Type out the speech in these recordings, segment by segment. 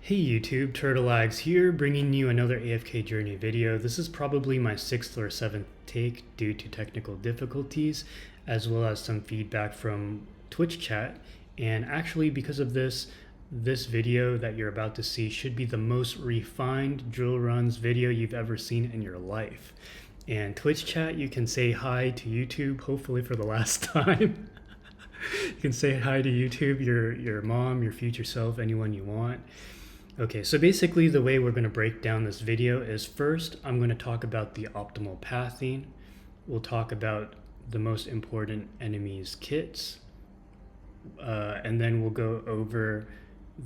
Hey YouTube, Turtleags here, bringing you another AFK journey video. This is probably my 6th or 7th take due to technical difficulties, as well as some feedback from Twitch chat. And actually, because of this video that you're about to see should be the most refined drill runs video you've ever seen in your life. And Twitch chat, you can say hi to YouTube, hopefully for the last time. You can say hi to YouTube, your mom, your future self, anyone you want. Okay, so basically the way we're going to break down this video is first, I'm going to talk about the optimal pathing. We'll talk about the most important enemies kits. And then we'll go over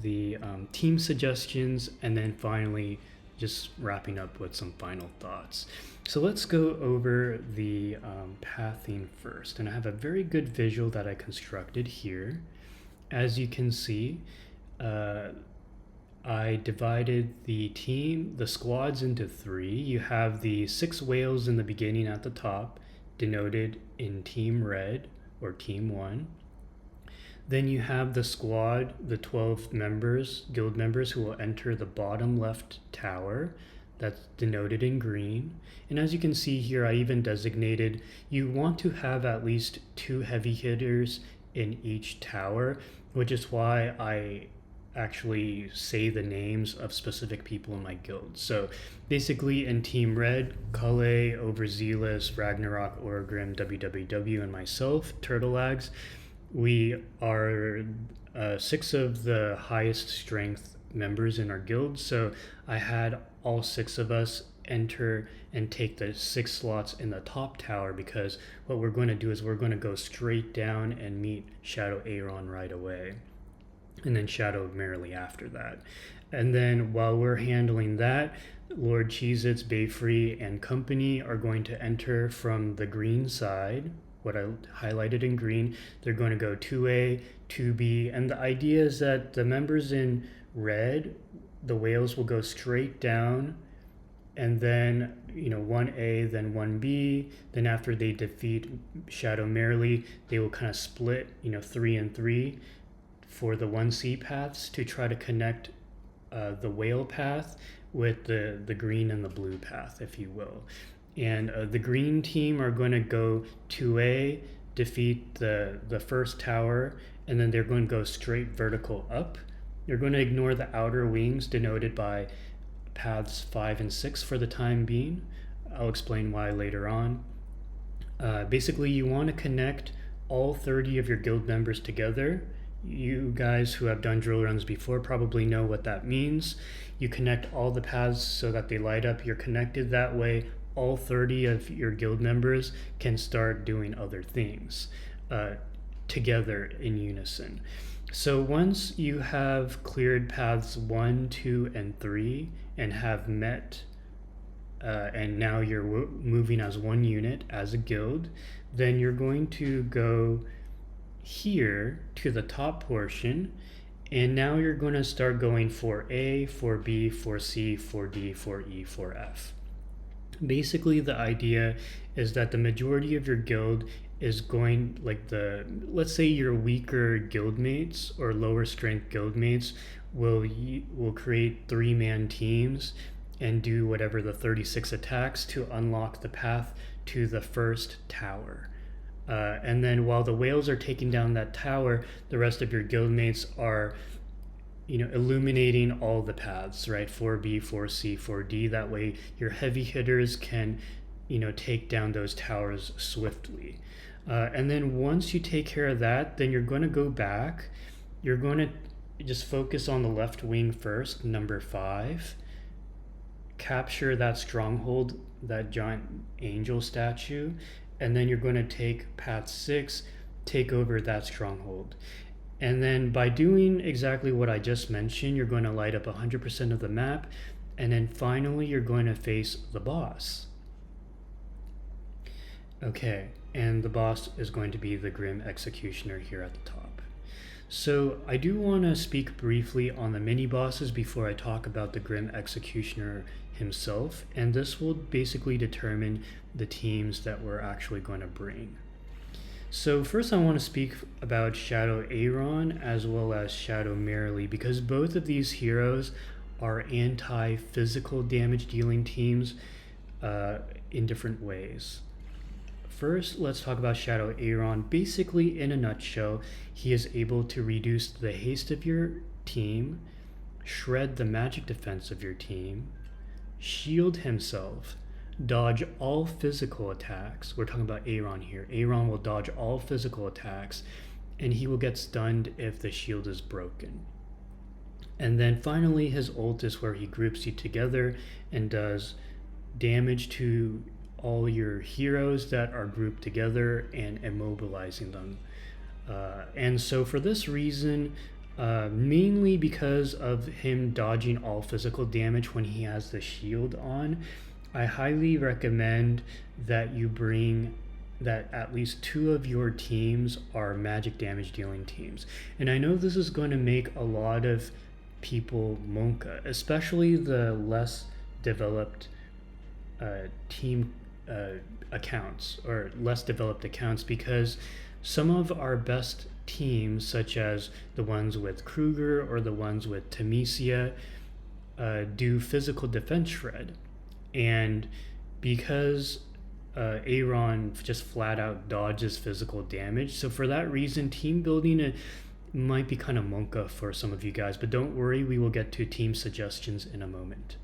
the team suggestions, and then finally just wrapping up with some final thoughts. So let's go over the pathing first. And I have a very good visual that I constructed here. As you can see, I divided the squads into 3. You have the 6 whales in the beginning at the top, denoted in Team Red or Team 1. Then you have the squad, the 12 members, guild members, who will enter the bottom left tower. That's denoted in green. And as you can see here, I even designated, you want to have at least 2 heavy hitters in each tower, which is why I actually say the names of specific people in my guild. So basically in Team Red, Kale, Overzealous, Ragnarok, Orgrim, WWW, and myself, Turtleags, we are 6 of the highest strength members in our guild. So I had all 6 of us enter and take the 6 slots in the top tower, because what we're going to do is we're going to go straight down and meet Shadow Aaron right away, and then Shadow Merrily after that. And then while we're handling that, Lord Cheez-Its, Bayfree, and company are going to enter from the green side, what I highlighted in green. They're going to go 2A, 2B, and the idea is that the members in red, the whales, will go straight down, and then 1A, then 1B. Then after they defeat Shadow Merrily, they will kind of split 3 and 3 for the 1C paths to try to connect the whale path with the green and the blue path, if you will. And the green team are going to go 2A, defeat the first tower, and then they're going to go straight vertical up. They're going to ignore the outer wings denoted by paths 5 and 6 for the time being. I'll explain why later on. Basically, you want to connect all 30 of your guild members together. You guys who have done drill runs before probably know what that means. You connect all the paths so that they light up. You're connected that way. All 30 of your guild members can start doing other things together in unison. So once you have cleared paths 1, 2, and 3 and have met, and now you're moving as one unit, as a guild, then you're going to go here to the top portion, and now you're going to start going for A, for B, for C, for D, for E, for F. Basically, the idea is that the majority of your guild is going, let's say your weaker guildmates or lower strength guildmates will create 3-man teams and do whatever the 36 attacks to unlock the path to the first tower. And then while the whales are taking down that tower, the rest of your guildmates are illuminating all the paths, right? 4B, 4C, 4D. That way your heavy hitters can, take down those towers swiftly. And then once you take care of that, then you're going to go back. You're going to just focus on the left wing first, number 5. Capture that stronghold, that giant angel statue. And then you're going to take path 6, take over that stronghold. And then by doing exactly what I just mentioned, you're going to light up 100% of the map. And then finally, you're going to face the boss. Okay, and the boss is going to be the Grim Executioner here at the top. So I do want to speak briefly on the mini bosses before I talk about the Grim Executioner himself. And this will basically determine the teams that we're actually going to bring. So first I want to speak about Shadow Aaron as well as Shadow Merrily, because both of these heroes are anti-physical damage dealing teams in different ways. First, let's talk about Shadow Aaron. Basically, in a nutshell, he is able to reduce the haste of your team, shred the magic defense of your team, shield himself, dodge all physical attacks. We're talking about Aaron here. Aaron will dodge all physical attacks, and he will get stunned if the shield is broken. And then finally, his ult is where he groups you together and does damage to all your heroes that are grouped together and immobilizing them. And so for this reason, mainly because of him dodging all physical damage when he has the shield on, I highly recommend that you bring that at least 2 of your teams are magic damage dealing teams. And I know this is going to make a lot of people monka, especially the less developed team accounts or less developed accounts, because some of our best teams, such as the ones with Kruger or the ones with Tamesia, do physical defense shred. And because Aaron just flat out dodges physical damage, so for that reason, team building might be kind of monka for some of you guys, but don't worry, we will get to team suggestions in a moment.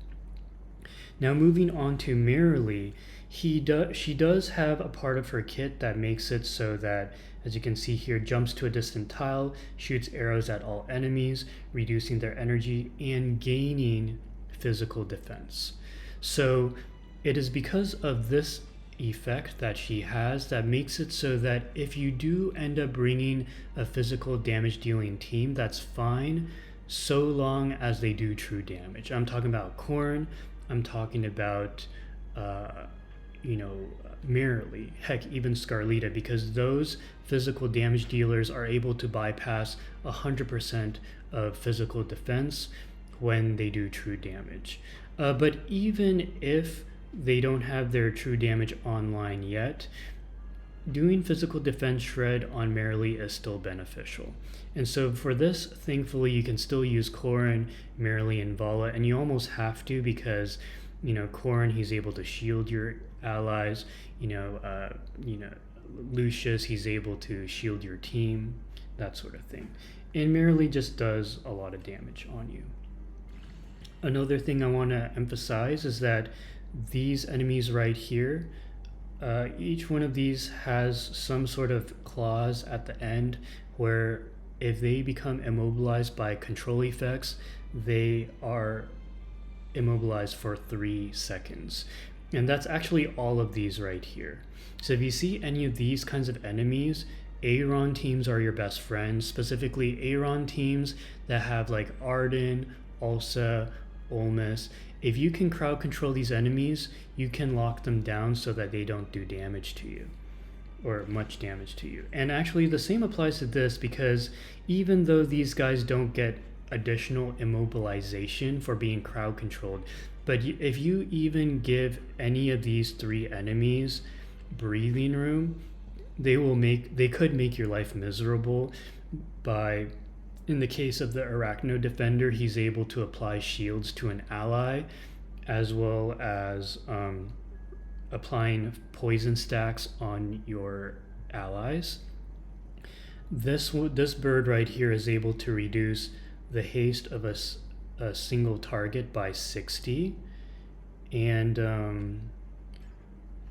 Now moving on to Merrily, she does have a part of her kit that makes it so that, as you can see here, jumps to a distant tile, shoots arrows at all enemies, reducing their energy and gaining physical defense. So it is because of this effect that she has that makes it so that if you do end up bringing a physical damage dealing team, that's fine so long as they do true damage. I'm talking about Corrin, I'm talking about Merrily, heck, even Scarlita, because those physical damage dealers are able to bypass 100% of physical defense when they do true damage. But even if they don't have their true damage online yet, doing physical defense shred on Merrily is still beneficial. And so for this, thankfully, you can still use Corrin, Merrily, and Vala, and you almost have to because, Corrin, he's able to shield your allies, Lucius, he's able to shield your team, that sort of thing. And Merrily just does a lot of damage on you. Another thing I want to emphasize is that these enemies right here, each one of these has some sort of clause at the end where if they become immobilized by control effects, they are immobilized for 3 seconds. And that's actually all of these right here. So if you see any of these kinds of enemies, Aaron teams are your best friends, specifically Aaron teams that have like Arden, Ulsa, Olmus. If you can crowd control these enemies, you can lock them down so that they don't do damage to you, or much damage to you. And actually the same applies to this, because even though these guys don't get additional immobilization for being crowd controlled, but if you even give any of these 3 enemies breathing room, they could make your life miserable by, in the case of the Arachno Defender, he's able to apply shields to an ally, as well as applying poison stacks on your allies. This bird right here is able to reduce the haste of a single target by 60, and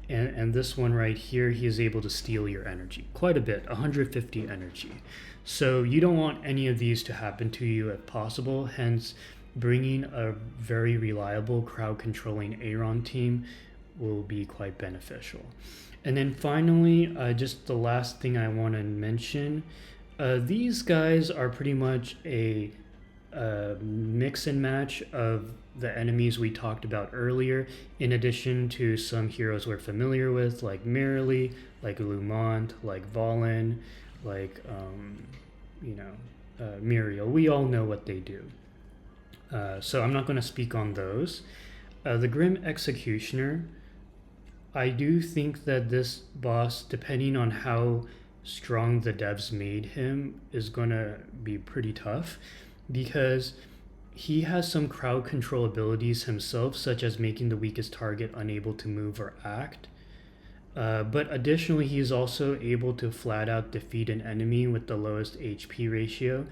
this one right here, he is able to steal your energy quite a bit, 150 energy. So you don't want any of these to happen to you if possible, hence bringing a very reliable crowd controlling Aaron team will be quite beneficial. And then finally, just the last thing I want to mention, these guys are pretty much a mix and match of the enemies we talked about earlier, in addition to some heroes we're familiar with, like Merrily, like Lumont, like Valen, like Muriel. We all know what they do. So I'm not going to speak on those. The Grim Executioner, I do think that this boss, depending on how strong the devs made him is going to be pretty tough, because he has some crowd control abilities himself, such as making the weakest target unable to move or act. But additionally, he is also able to flat out defeat an enemy with the lowest HP ratio,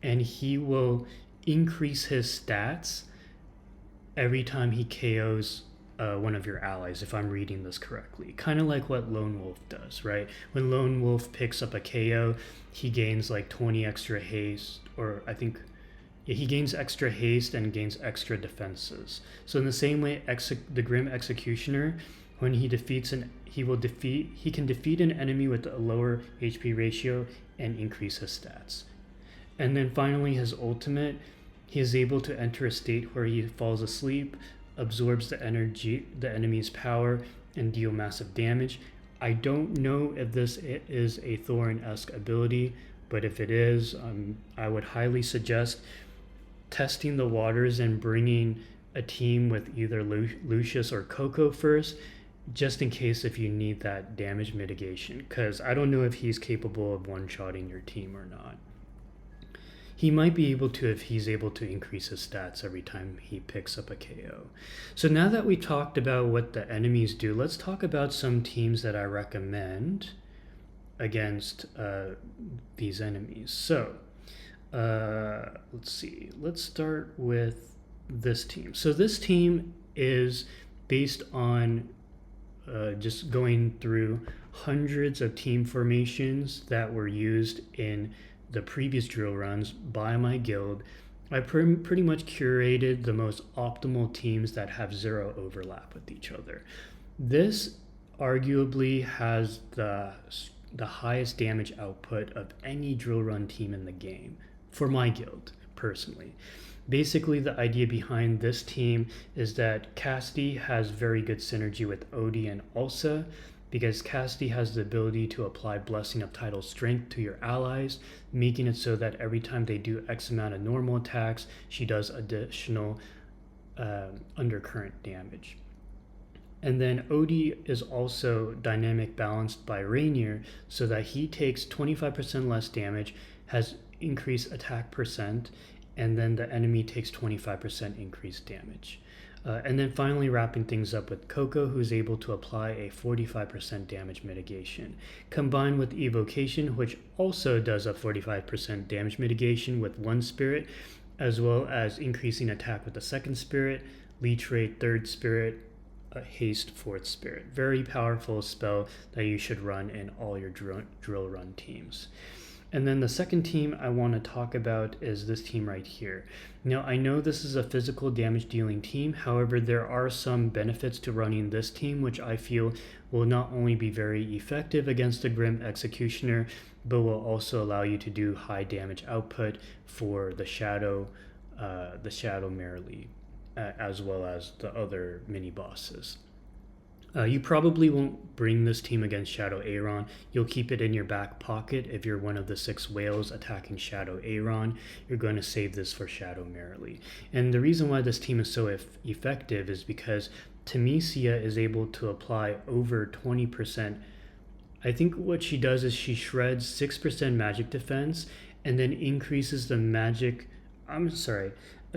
and he will increase his stats every time he KOs one of your allies, if I'm reading this correctly. Kind of like what Lone Wolf does, right? When Lone Wolf picks up a KO, he gains like 20 extra haste, or I think he gains extra haste and gains extra defenses. So in the same way, the Grim Executioner, when he can defeat an enemy with a lower HP ratio and increase his stats. And then finally, his ultimate, he is able to enter a state where he falls asleep, absorbs the enemy's power, and deal massive damage. I don't know if this is a Thorin-esque ability, but if it is, I would highly suggest testing the waters and bringing a team with either Lucius or Coco first, just in case if you need that damage mitigation, because I don't know if he's capable of one-shotting your team or not. He might be able to if he's able to increase his stats every time he picks up a KO. So now that we talked about what the enemies do, let's talk about some teams that I recommend against these enemies. So let's see. Let's start with this team. So this team is based on just going through hundreds of team formations that were used in the previous drill runs by my guild. I pretty much curated the most optimal teams that have zero overlap with each other. This arguably has the highest damage output of any drill run team in the game for my guild personally. Basically, the idea behind this team is that Cassidy has very good synergy with Odie and Ulsa, because Cassidy has the ability to apply Blessing of Tidal Strength to your allies, making it so that every time they do X amount of normal attacks, she does additional undercurrent damage. And then Odie is also dynamic balanced by Rainier, so that he takes 25% less damage, has increased attack percent, and then the enemy takes 25% increased damage. And then finally wrapping things up with Coco, who's able to apply a 45% damage mitigation, combined with Evocation, which also does a 45% damage mitigation with one spirit, as well as increasing attack with the second spirit, leech rate third spirit, haste fourth spirit. Very powerful spell that you should run in all your drill run teams. And then the second team I want to talk about is this team right here. Now, I know this is a physical damage dealing team. However, there are some benefits to running this team, which I feel will not only be very effective against the Grim Executioner, but will also allow you to do high damage output for the Shadow Merrily, as well as the other mini bosses. You probably won't bring this team against Shadow Aaron. You'll keep it in your back pocket. If you're one of the 6 whales attacking Shadow Aaron, you're going to save this for Shadow Merrily. And the reason why this team is so effective is because Temesia is able to apply over 20%. I think what she does is she shreds 6% magic defense and then increases the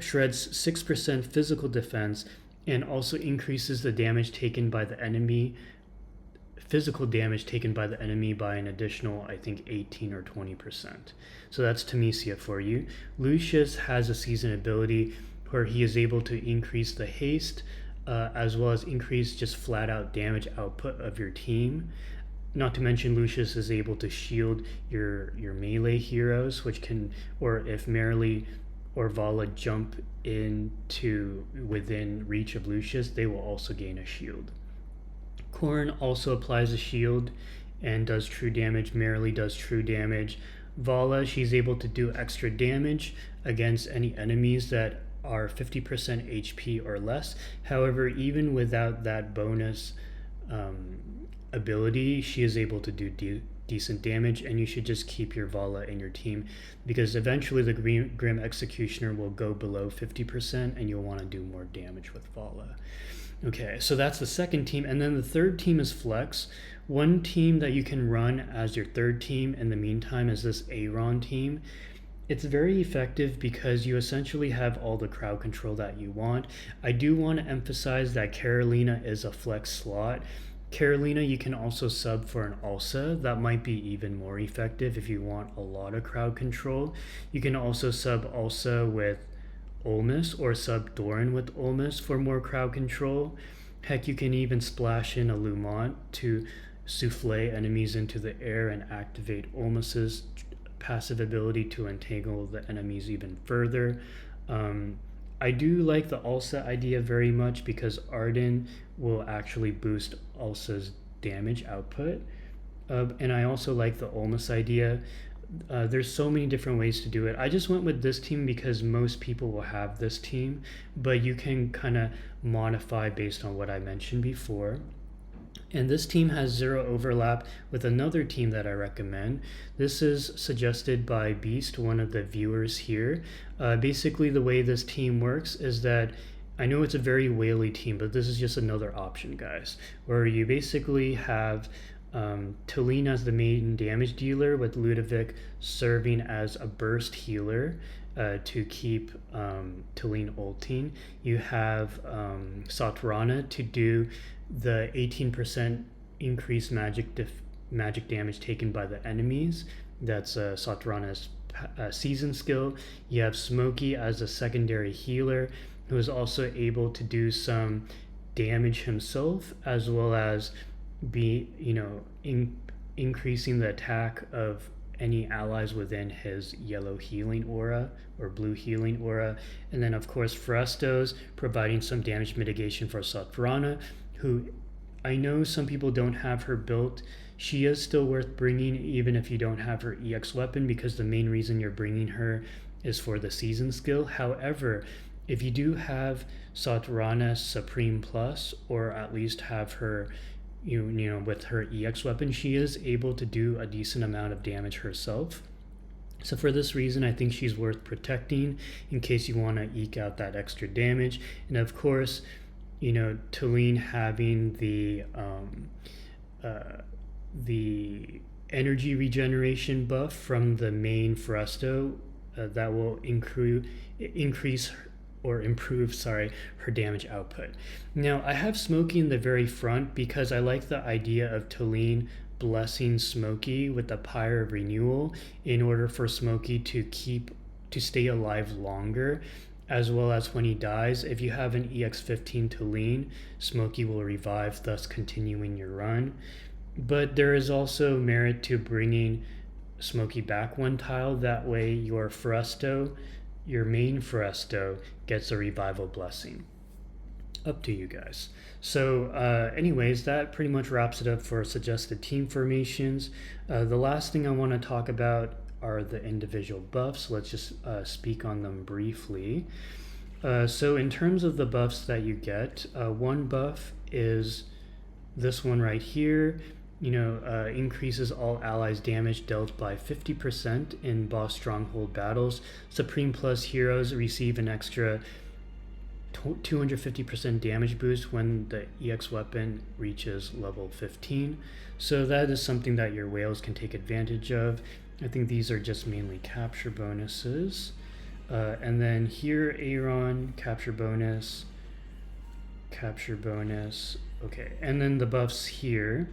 shreds 6% physical defense, and also increases the damage taken by the enemy, physical damage taken by the enemy, by an additional, I think, 18 or 20%. So that's Temesia for you. Lucius has a season ability where he is able to increase the haste, as well as increase just flat out damage output of your team. Not to mention, Lucius is able to shield your melee heroes, which can, or if Merrily or Vala jump into within reach of Lucius, they will also gain a shield. Corrin also applies a shield and does true damage. Merrily does true damage. Vala, she's able to do extra damage against any enemies that are 50% HP or less. However, even without that bonus ability, she is able to do decent damage, and you should just keep your Vala in your team, because eventually the Grim Executioner will go below 50% and you'll want to do more damage with Vala. Okay, so that's the second team. And then the third team is Flex, One team that you can run as your third team in the meantime is this Aaron team. It's very effective because you essentially have all the crowd control that you want. I do want to emphasize that Carolina is a flex slot. Carolina, you can also sub for an Ulsa. That might be even more effective if you want a lot of crowd control. You can also sub Ulsa with Olmus or sub Doran with Olmus for more crowd control. Heck, you can even splash in a Lumont to souffle enemies into the air and activate Olmus's passive ability to entangle the enemies even further. I do like the Ulsa idea very much because Arden will actually boost Ulsa's damage output. And I also like the Olmus idea. There's so many different ways to do it. I just went with this team because most people will have this team, but you can kind of modify based on what I mentioned before. And this team has zero overlap with another team that I recommend. This is suggested by Beast, one of the viewers here. Basically, the way this team works is that I know it's a very whaley team, but this is just another option, guys, where you basically have Talene as the main damage dealer with Ludovic serving as a burst healer to keep Talene ulting. You have Satrana to do the 18% increased magic damage taken by the enemies. That's Satrana's season skill. You have Smokey as a secondary healer who is also able to do some damage himself, as well as be increasing the attack of any allies within his yellow healing aura or blue healing aura. And then of course Frestos providing some damage mitigation for Satrana, who I know some people don't have her built. She is still worth bringing even if you don't have her EX weapon, because the main reason you're bringing her is for the season skill. However, if you do have Satrana Supreme Plus, or at least have her with her EX weapon, she is able to do a decent amount of damage herself. So for this reason, I think she's worth protecting in case you want to eke out that extra damage. And of course, Talene having the energy regeneration buff from the main Fresto that will increase or improve, her damage output. Now, I have Smokey in the very front because I like the idea of Talene blessing Smokey with the Pyre of Renewal in order for Smokey to stay alive longer, as well as when he dies, if you have an EX15 Talene, Smokey will revive, thus continuing your run. But there is also merit to bringing Smokey back one tile. That way your main Fresto gets a revival blessing. Up to you guys. So anyways, that pretty much wraps it up for suggested team formations. The last thing I want to talk about are the individual buffs. Let's just speak on them briefly. So in terms of the buffs that you get, one buff is this one right here. Increases all allies' damage dealt by 50% in boss stronghold battles. Supreme Plus heroes receive an extra 250% damage boost when the EX weapon reaches level 15. So that is something that your whales can take advantage of. I think these are just mainly capture bonuses. And then here, Aaron, capture bonus. Okay, and then the buffs here.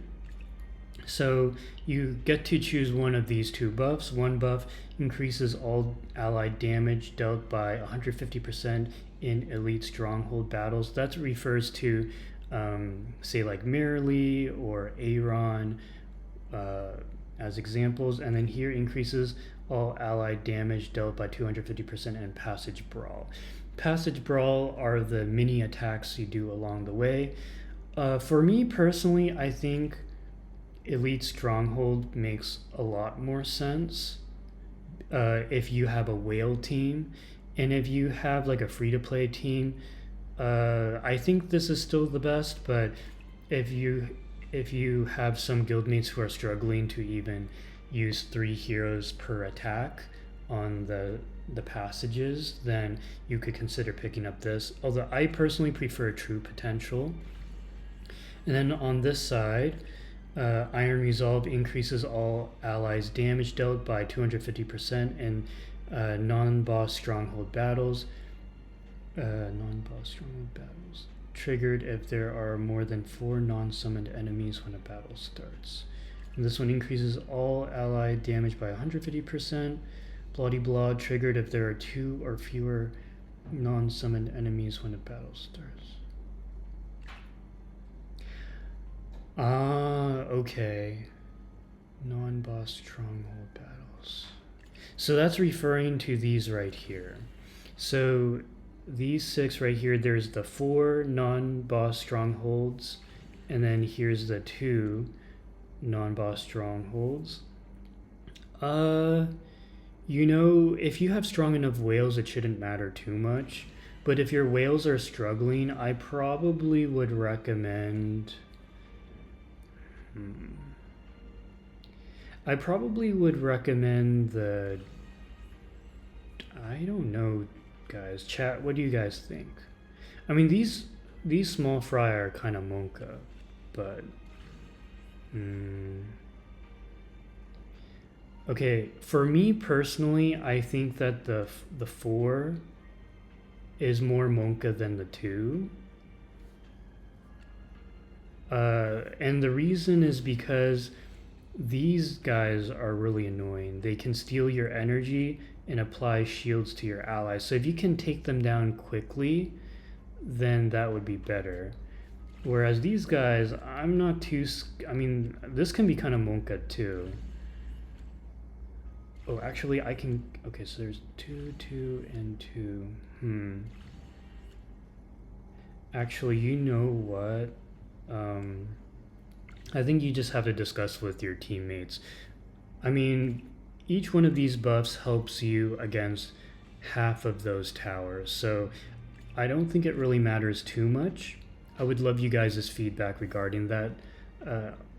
So you get to choose one of these two buffs. One buff increases all allied damage dealt by 150% in elite stronghold battles. That refers to, say, like Merrily or Aaron as examples. And then here increases all allied damage dealt by 250% in Passage Brawl. Passage Brawl are the mini attacks you do along the way. For me personally, I think Elite Stronghold makes a lot more sense if you have a whale team. And if you have like a free-to-play team, I think this is still the best, but if you have some guildmates who are struggling to even use 3 heroes per attack on the passages, then you could consider picking up this. Although I personally prefer True Potential. And then on this side, Iron Resolve increases all allies' damage dealt by 250% in non-boss stronghold battles. Non-boss stronghold battles. Triggered if there are more than 4 non-summoned enemies when a battle starts. And this one increases all ally damage by 150%. Bloody Blood triggered if there are 2 or fewer non-summoned enemies when a battle starts. Okay. Non-boss stronghold battles. So that's referring to these right here. So these 6 right here, there's the 4 non-boss strongholds, and then here's the 2 non-boss strongholds. You know, if you have strong enough whales, it shouldn't matter too much. But if your whales are struggling, I probably would recommend... I probably would recommend the... I don't know, guys. Chat, what do you guys think? I mean, these small fry are kind of monka, but... Okay, for me personally, I think that the 4 is more monka than the 2. And the reason is because these guys are really annoying. They can steal your energy and apply shields to your allies. So if you can take them down quickly, then that would be better. Whereas these guys, I'm not too... I mean, this can be kind of monka too. Oh, actually, I can... Okay, so there's 2, 2, and 2. Actually, you know what? I think you just have to discuss with your teammates. I mean, each one of these buffs helps you against half of those towers, so I don't think it really matters too much. I would love you guys' feedback regarding that,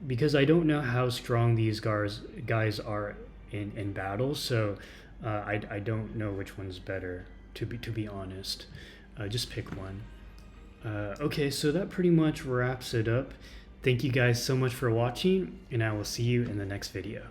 because I don't know how strong these guys are in battle, so I don't know which one's better, to be honest. Just pick one. Okay, so that pretty much wraps it up. Thank you guys so much for watching, and I will see you in the next video.